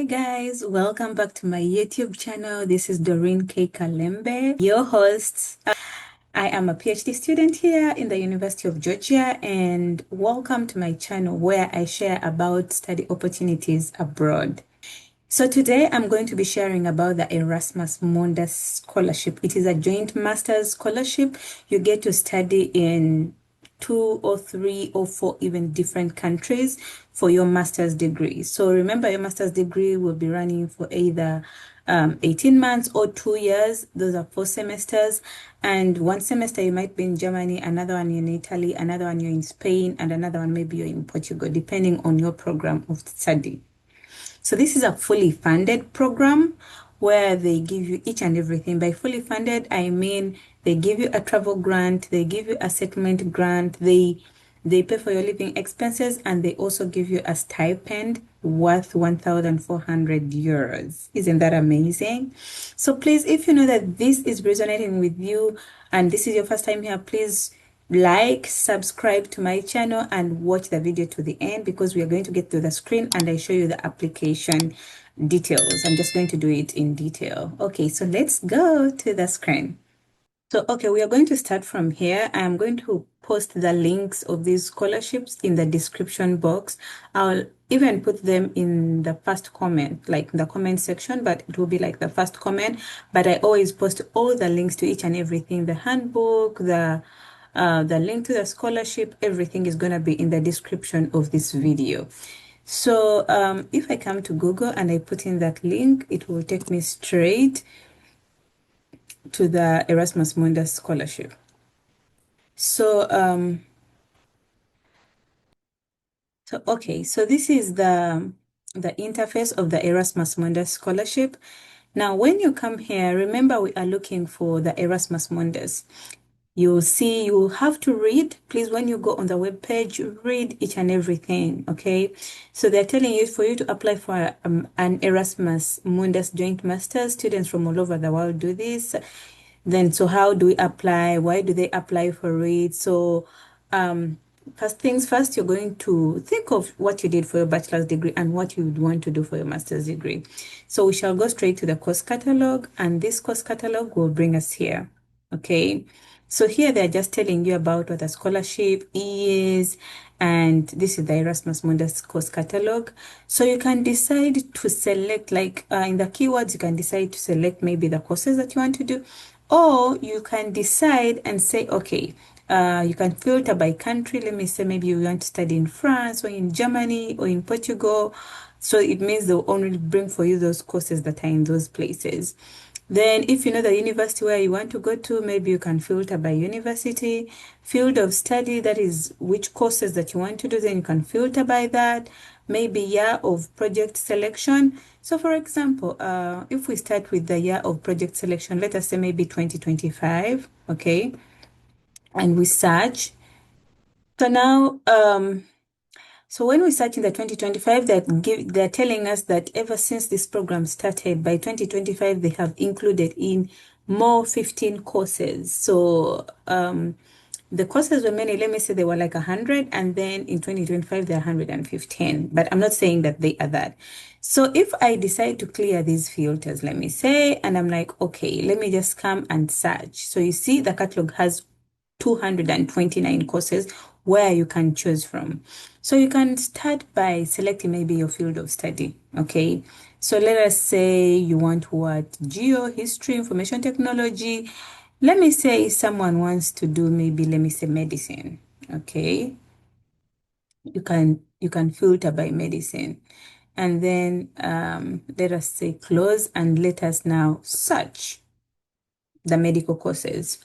Hi guys, welcome back to my YouTube channel. This is Doreen K. Kalembe, your host. I am a PhD student here in the University of Georgia, and welcome to my channel where I share about study opportunities abroad. So today I'm going to be sharing about the Erasmus Mundus Scholarship. It is a joint master's scholarship. You get to study in 2 or 3 or 4 even different countries for your master's degree. So remember, your master's degree will be running for either 18 months or 2 years. Those are 4 semesters. And one semester you might be in Germany, another one in Italy, another one you're in Spain, and another one maybe you're in Portugal, depending on your program of study. So this is a fully funded program where they give you each and everything. By fully funded, I mean they give you a travel grant, they give you a settlement grant, they pay for your living expenses, and they also give you a stipend worth 1,400 euros. Isn't that amazing? So please, if you know that this is resonating with you and this is your first time here, please like, subscribe to my channel and watch the video to the end, because we are going to get to the screen and I show you the application details. I'm just going to do it in detail. Okay, so let's go to the screen. So, okay, we are going to start from here. I'm going to post the links of these scholarships in the description box. I'll even put them in the first comment, like the comment section, but it will be like the first comment. But I always post all the links to each and everything, the handbook, the link to the scholarship, everything is going to be in the description of this video. So if I come to Google and I put in that link, it will take me straight to the Erasmus Mundus Scholarship. So, okay, so this is the interface of the Erasmus Mundus Scholarship. Now, when you come here, remember we are looking for the Erasmus Mundus. You'll see, you have to read. Please, when you go on the web page, read each and everything, okay? So they're telling you for you to apply for an Erasmus Mundus Joint Masters. Students from all over the world do this. Then, so how do we apply? Why do they apply for it? So, first things first, you're going to think of what you did for your bachelor's degree and what you would want to do for your master's degree. So we shall go straight to the course catalog, and this course catalog will bring us here, okay? So here they're just telling you about what a scholarship is, and this is the Erasmus Mundus course catalog. So you can decide to select, like in the keywords, you can decide to select maybe the courses that you want to do, or you can decide and say, okay, you can filter by country. Let me say maybe you want to study in France or in Germany or in Portugal. So it means they'll only bring for you those courses that are in those places. Then if you know the university where you want to go to, maybe you can filter by university, field of study, that is which courses that you want to do, then you can filter by that, maybe year of project selection. So for example, if we start with the year of project selection, let us say maybe 2025, okay, and we search. So now, so when we search in the 2025, they're telling us that ever since this program started, by 2025, they have included in more 15 courses. So the courses were many, let me say they were like 100, and then in 2025, they're 115. But I'm not saying that they are that. So if I decide to clear these filters, let me say, and I'm like, okay, let me just come and search. So you see the catalog has 229 courses where you can choose from. So you can start by selecting maybe your field of study, okay? So let us say you want what? Geo, history, information technology. Let me say someone wants to do maybe, let me say medicine, okay? You can filter by medicine. And then let us say close, and let us now search the medical courses.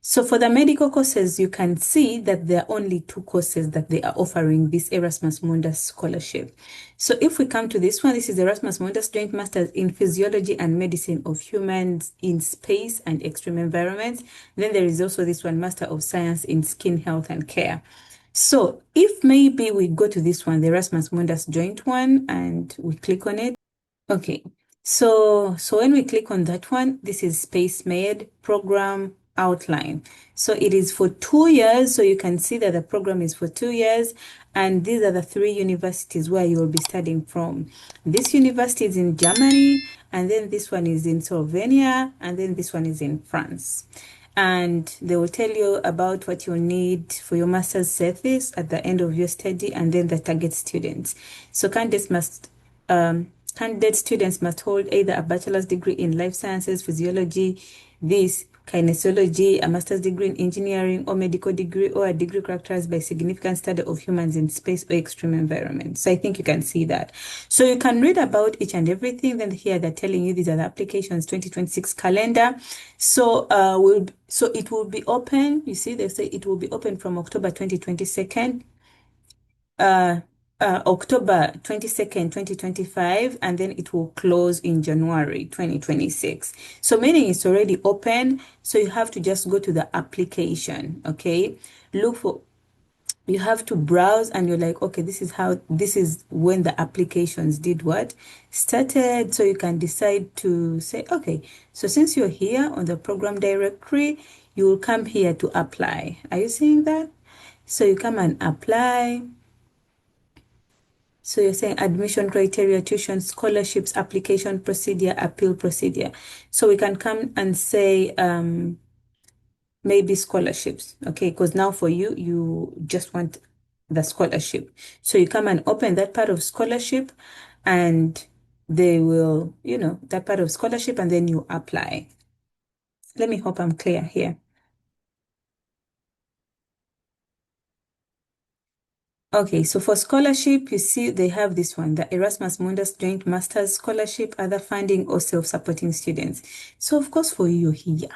So for the medical courses, you can see that there are only 2 courses that they are offering this Erasmus Mundus scholarship. So if we come to this one, this is Erasmus Mundus Joint Masters in Physiology and Medicine of Humans in Space and Extreme Environments. Then there is also this one, Master of Science in Skin Health and Care. So if maybe we go to this one, the Erasmus Mundus Joint one, and we click on it. Okay, so when we click on that one, this is Space Med Program Outline. So it is for 2 years. So you can see that the program is for 2 years. And these are the three universities where you will be studying from. This university is in Germany, and then this one is in Slovenia, and then this one is in France. And they will tell you about what you need for your master's thesis at the end of your study, and then the target students. So candidate students must hold either a bachelor's degree in life sciences, physiology, this kinesiology, a master's degree in engineering or medical degree, or a degree characterized by significant study of humans in space or extreme environments. So I think you can see that. So you can read about each and everything. Then here they're telling you these are the applications 2026 calendar. So it will be open. You see, they say it will be open from October 2022 October 22nd, 2025, and then it will close in January 2026. So meaning it's already open. So you have to just go to the application, okay? You have to browse and you're like, okay, this is when the applications did what? Started. So you can decide to say, okay, so since you're here on the program directory, you will come here to apply. Are you seeing that? So you come and apply. So you're saying admission criteria, tuition, scholarships, application procedure, appeal procedure. So we can come and say maybe scholarships, okay? Because now for you, you just want the scholarship. So you come and open that part of scholarship and they will, that part of scholarship and then you apply. Let me hope I'm clear here. Okay, so for scholarship, you see they have this one, the Erasmus Mundus Joint Masters Scholarship, other funding or self-supporting students. So of course for you here.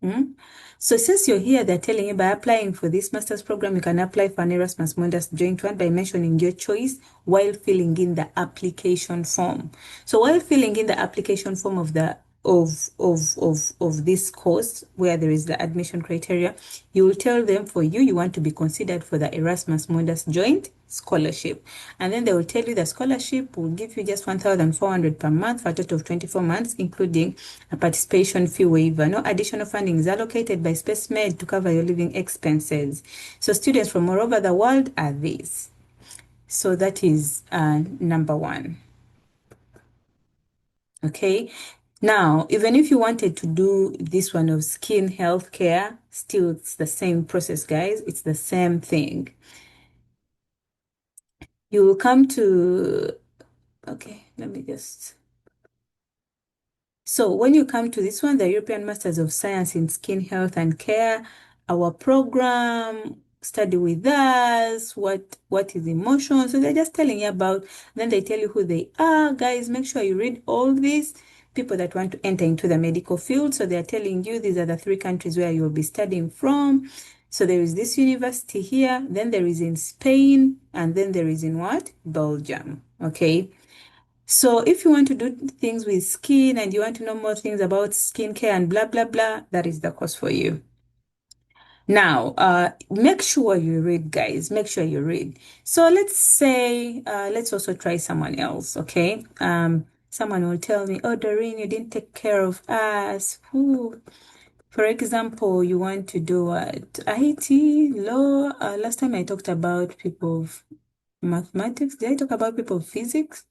Hmm? So since you're here, they're telling you by applying for this master's program, you can apply for an Erasmus Mundus Joint one by mentioning your choice while filling in the application form. So while filling in the application form of the of this course where there is the admission criteria, you will tell them for you want to be considered for the Erasmus Mundus Joint Scholarship. And then they will tell you the scholarship will give you just 1,400 per month for a total of 24 months, including a participation fee waiver. No additional funding is allocated by SpaceMed to cover your living expenses. So students from all over the world are these. So that is number one. Okay. Now, even if you wanted to do this one of skin health care, still it's the same process, guys. It's the same thing. You will come to, okay, let me just. So when you come to this one, the European Masters of Science in Skin Health and Care, our program, study with us, what is emotion. So they're just telling you about, then they tell you who they are. Guys, make sure you read all this. People that want to enter into the medical field. So they're telling you these are the three countries where you'll be studying from. So there is this university here, then there is in Spain, and then there is in what? Belgium. Okay. So if you want to do things with skin and you want to know more things about skincare and blah, blah, blah, that is the course for you. Now, make sure you read, guys. Make sure you read. So let's say, let's also try someone else, okay? Someone will tell me, oh, Doreen, you didn't take care of us. Ooh. For example, you want to do what? IT, law. Last time I talked about people of mathematics. Did I talk about people of physics?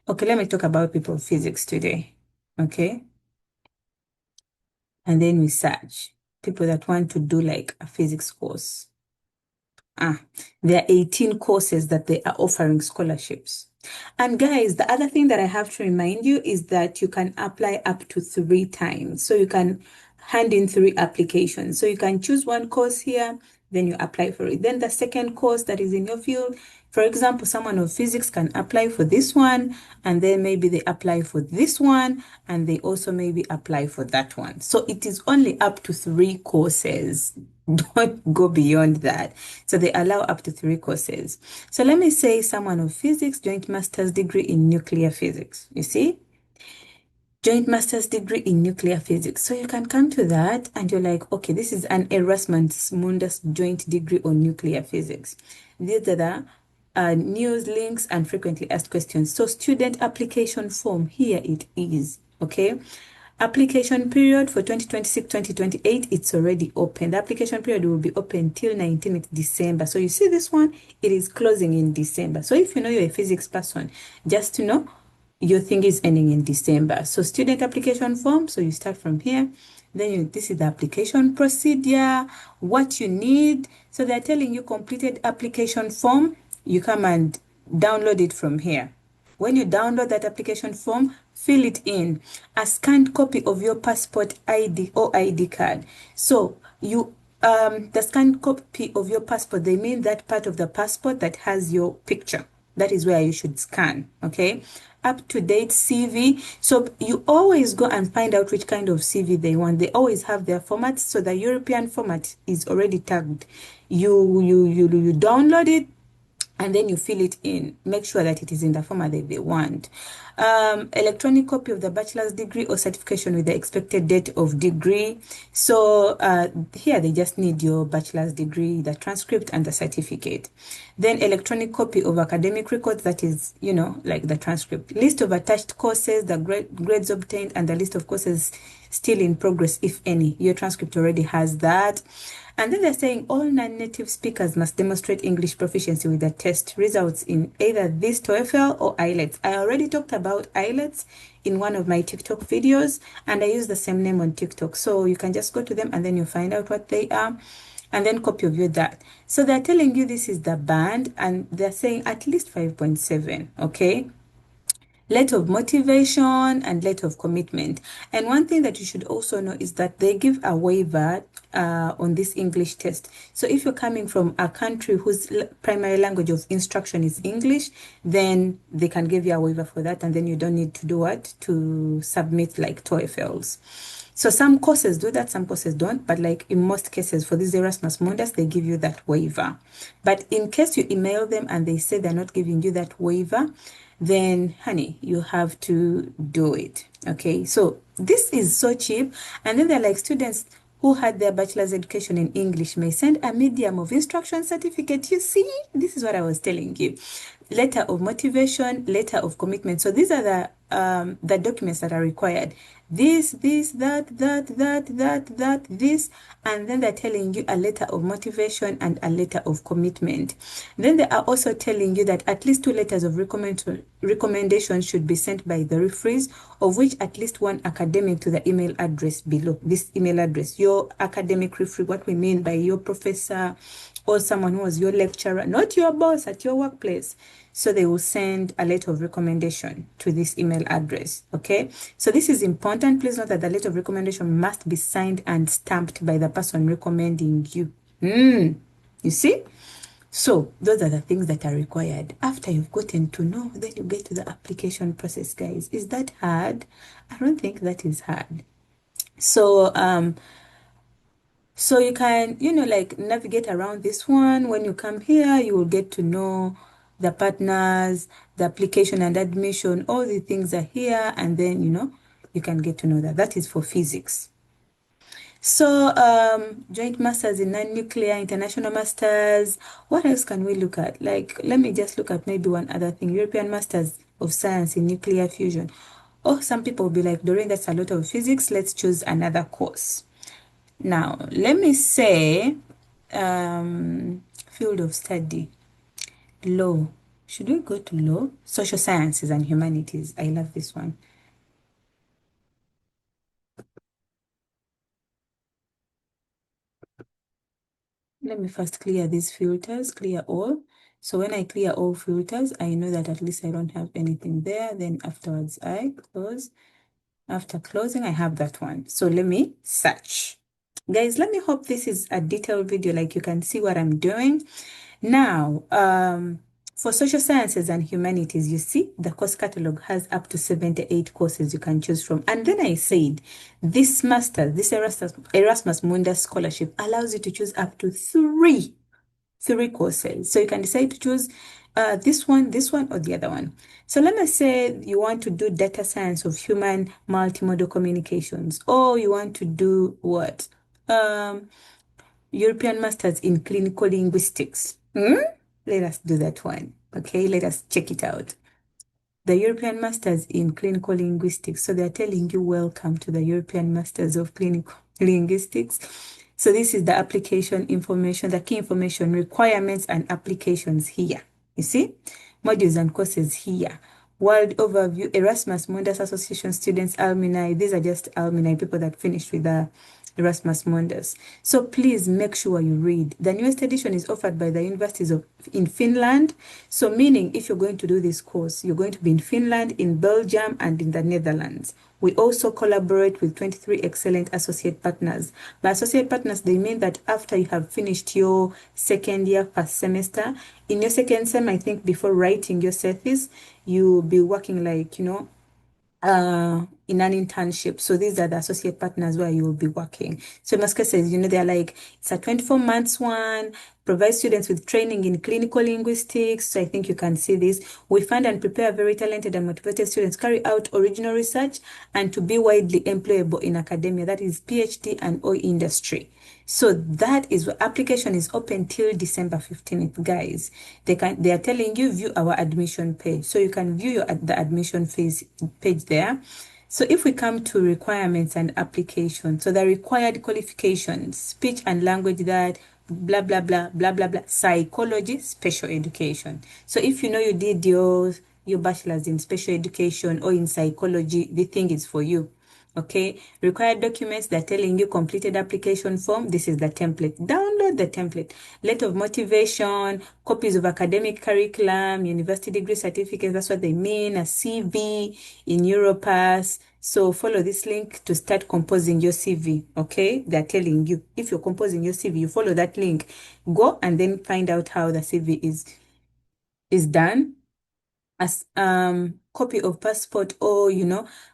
Okay, let me talk about people of physics today. Okay. And then we search people that want to do like a physics course. There are 18 courses that they are offering scholarships. And guys, the other thing that I have to remind you is that you can apply up to 3 times. So you can hand in 3 applications. So you can choose one course here, then you apply for it. Then the second course that is in your field, for example, someone of physics can apply for this one, and then maybe they apply for this one, and they also maybe apply for that one. So it is only up to 3 courses. Don't go beyond that. So they allow up to 3 courses. So let me say someone of physics, joint master's degree in nuclear physics. You see? Joint master's degree in nuclear physics. So you can come to that and you're like, okay, this is an Erasmus Mundus joint degree on nuclear physics. These are the news links and frequently asked questions. So student application form, here it is, okay? Application period for 2026-2028, it's already open. The application period will be open till 19th December. So you see this one, it is closing in December. So if you know you're a physics person, just to know, your thing is ending in December. So student application form, so you start from here. Then this is the application procedure, what you need. So they're telling you completed application form, you come and download it from here. When you download that application form, fill it in. A scanned copy of your passport ID or ID card. So the scanned copy of your passport, they mean that part of the passport that has your picture. That is where you should scan, okay? Up-to-date CV. So you always go and find out which kind of CV they want. They always have their formats. So the European format is already tagged. You download it, and then you fill it in. Make sure that it is in the format that they want. Electronic copy of the bachelor's degree or certification with the expected date of degree. So here they just need your bachelor's degree, the transcript, and the certificate. Then electronic copy of academic records, that is, like the transcript. List of attached courses, the grades obtained, and the list of courses still in progress, if any. Your transcript already has that. And then they're saying all non-native speakers must demonstrate English proficiency with the test results in either this TOEFL or IELTS. I already talked about IELTS in one of my TikTok videos, and I use the same name on TikTok. So you can just go to them and then you find out what they are, and then copy of you that. So they're telling you this is the band, and they're saying at least 5.7, okay? Letter of motivation and letter of commitment. And one thing that you should also know is that they give a waiver on this English test. So if you're coming from a country whose primary language of instruction is English, then they can give you a waiver for that, and then you don't need to do what? To submit like TOEFLs. So some courses do that, some courses don't, but like in most cases for these Erasmus Mundus, they give you that waiver. But in case you email them and they say they're not giving you that waiver, then honey, you have to do it. Okay, so this is so cheap. And then they're like, students who had their bachelor's education in English may send a medium of instruction certificate. You see, this is what I was telling you. Letter of motivation, letter of commitment. So these are the documents that are required. This, this, and then they're telling you a letter of motivation and a letter of commitment. Then they are also telling you that at least 2 letters of recommendation should be sent by the referees, of which at least one academic to the email address below. This email address, your academic referee, what we mean by your professor or someone who was your lecturer, not your boss at your workplace. So they will send a letter of recommendation to this email address, okay? So this is important. Please note that the letter of recommendation must be signed and stamped by the person recommending you. You see? So those are the things that are required. After you've gotten to know, then you get to the application process, guys. Is that hard? I don't think that is hard. So so you can, like navigate around this one. When you come here, you will get to know the partners, the application and admission, all the things are here. And then, you can get to know that. That is for physics. So joint masters in non-nuclear, international masters. What else can we look at? Like, let me just look at maybe one other thing. European Masters of Science in Nuclear Fusion. Oh, some people will be like, Doreen, that's a lot of physics. Let's choose another course. Now, let me say field of study, law. Should we go to law? Social sciences and humanities. I love this one. Let me first clear these filters, clear all. So when I clear all filters, I know that at least I don't have anything there. Then afterwards, I close. After closing, I have that one. So let me search. Guys, let me hope this is a detailed video, like you can see what I'm doing. Now, for social sciences and humanities, you see the course catalog has up to 78 courses you can choose from. And then I said, this Erasmus Mundus Scholarship allows you to choose up to three courses. So you can decide to choose this one, or the other one. So let me say you want to do data science of human multimodal communications, or you want to do what? European Masters in Clinical Linguistics. Let us do that one. Okay, let us check it out. the European Masters in Clinical Linguistics. So they're telling you, welcome to the European Masters of Clinical Linguistics. So this is the application information, the key information, requirements and applications here. You see? Modules and courses here. World overview, Erasmus Mundus Association students, alumni. These are just alumni, people that finished with the Erasmus Mundus. So please make sure you read. The newest edition is offered by the universities in Finland. So meaning if you're going to do this course, you're going to be in Finland, in Belgium, and in the Netherlands. We also collaborate with 23 excellent associate partners. By associate partners, they mean that after you have finished your second year, first semester, in your second sem, I think before writing your thesis, you'll be working like, in an internship. So these are the associate partners where you will be working. So in most cases, they're like, it's a 24 months one, provide students with training in clinical linguistics. So I think you can see this. We fund and prepare very talented and motivated students, carry out original research and to be widely employable in academia. That is PhD and or industry. So that is what application is open till December 15th, guys. They are telling you view our admission page. So you can view the admission page there. So if we come to requirements and application, so the required qualifications, speech and language, that blah, blah, blah, blah, blah, blah, psychology, special education. So if you did your bachelor's in special education or in psychology, the thing is for you. Okay, required documents, they're telling you completed application form. This is the template. Download the template. Letter of motivation, copies of academic curriculum, university degree certificates, that's what they mean, a CV in Europass. So follow this link to start composing your CV, okay? They're telling you, if you're composing your CV, you follow that link. Go and then find out how the CV is done. As copy of passport or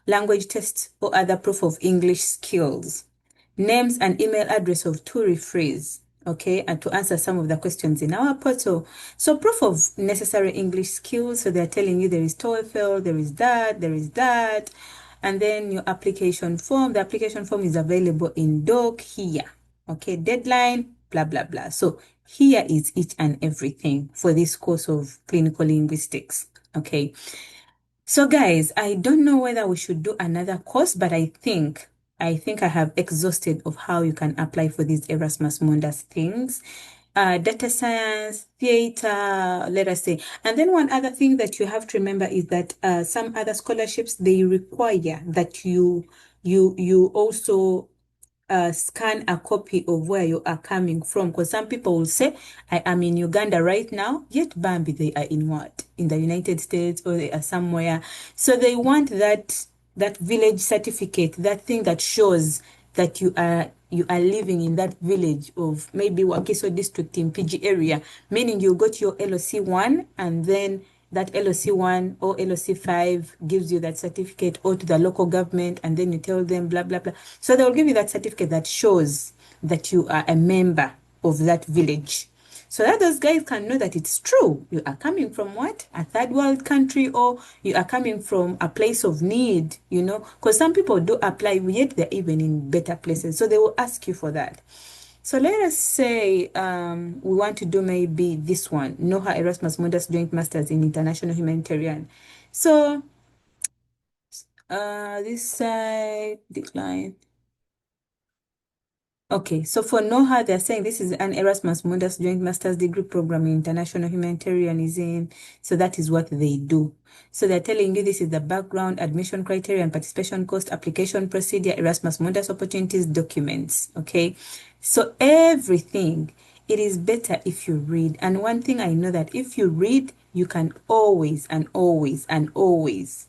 language test or other proof of English skills, names and email address of two referees, okay, and to answer some of the questions in our portal. So proof of necessary English skills, so they're telling you there is TOEFL, there is that, and then your application form. The application form is available in doc here, okay, deadline, blah blah blah. So here is each and everything for this course of clinical linguistics. Okay, so guys, I don't know whether we should do another course, but I think I have exhausted of how you can apply for these Erasmus Mundus things. Data science, theater, let us say. And then one other thing that you have to remember is that some other scholarships, they require that you also scan a copy of where you are coming from, because some people will say, I am in Uganda right now, yet Bambi, they are in what? In the United States, or they are somewhere. So they want that village certificate, that thing that shows that you are living in that village of maybe Wakiso district in PG area, meaning you got your LOC1 and then that LOC1 or LOC5 gives you that certificate, or to the local government, and then you tell them blah, blah, blah. So they will give you that certificate that shows that you are a member of that village. So that those guys can know that it's true. You are coming from what? A third world country, or you are coming from a place of need, because some people do apply, yet they're even in better places. So they will ask you for that. So let us say we want to do maybe this one, NOHA Erasmus Mundus Joint Masters in International Humanitarian. So this side, decline. Okay, so for NOHA, they're saying this is an Erasmus Mundus Joint Master's Degree Program in International Humanitarianism. So that is what they do. So they're telling you this is the background, admission criteria, and participation cost, application procedure, Erasmus Mundus opportunities, documents. Okay, so everything, it is better if you read. And one thing I know that if you read, you can always and always and always,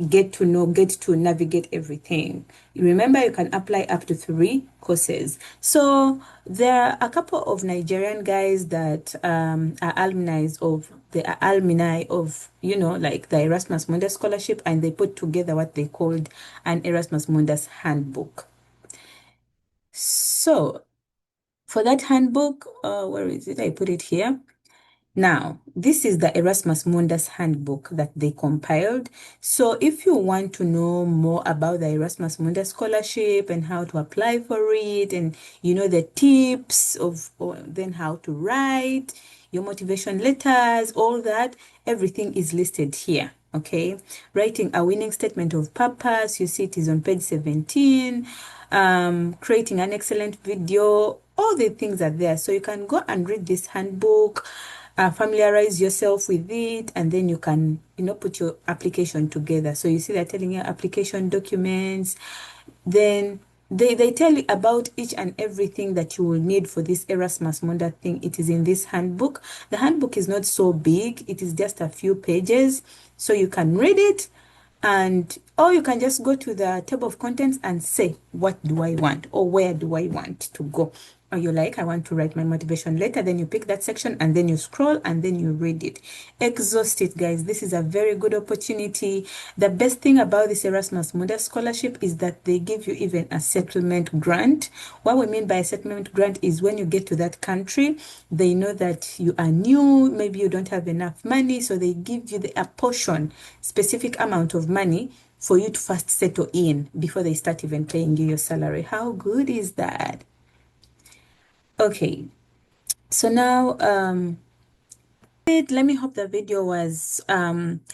get to navigate everything. Remember, you can apply up to 3 courses. So there are a couple of Nigerian guys that are alumni of, like the Erasmus Mundus Scholarship, and they put together what they called an Erasmus Mundus handbook. So for that handbook, where is it? I put it here. Now, this is the Erasmus Mundus handbook that they compiled. So if you want to know more about the Erasmus Mundus Scholarship and how to apply for it, and the tips of then how to write your motivation letters, all that, everything is listed here. Okay, writing a winning statement of purpose, you see it is on page 17. Creating an excellent video, all the things are there. So you can go and read this handbook, familiarize yourself with it, and then you can, put your application together. So you see they're telling you application documents, then they tell you about each and everything that you will need for this Erasmus Mundus thing. It is in this handbook. The handbook is not so big. It is just a few pages. So you can read it, and or you can just go to the table of contents and say, what do I want, or where do I want to go? Or you're like, I want to write my motivation letter. Then you pick that section and then you scroll and then you read it. Exhaust it, guys. This is a very good opportunity. The best thing about this Erasmus Mundus Scholarship is that they give you even a settlement grant. What we mean by a settlement grant is when you get to that country, they know that you are new, maybe you don't have enough money, so they give you a portion, specific amount of money for you to first settle in before they start even paying you your salary. How good is that? Okay, so now let me hope the video was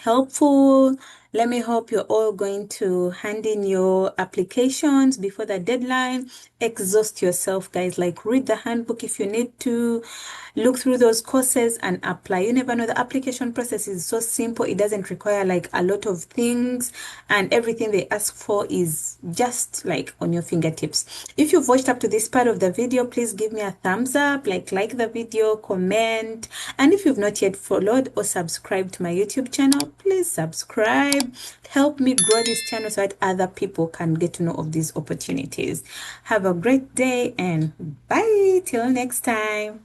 helpful. Let me hope you're all going to hand in your applications before the deadline. Exhaust yourself, guys. Like, read the handbook if you need to. Look through those courses and apply. You never know, the application process is so simple. It doesn't require like a lot of things, and everything they ask for is just like on your fingertips. If you've watched up to this part of the video, please give me a thumbs up, like the video, comment, and if you've not yet followed or subscribed to my YouTube channel, please subscribe. Help me grow this channel so that other people can get to know of these opportunities. Have a great day and bye till next time.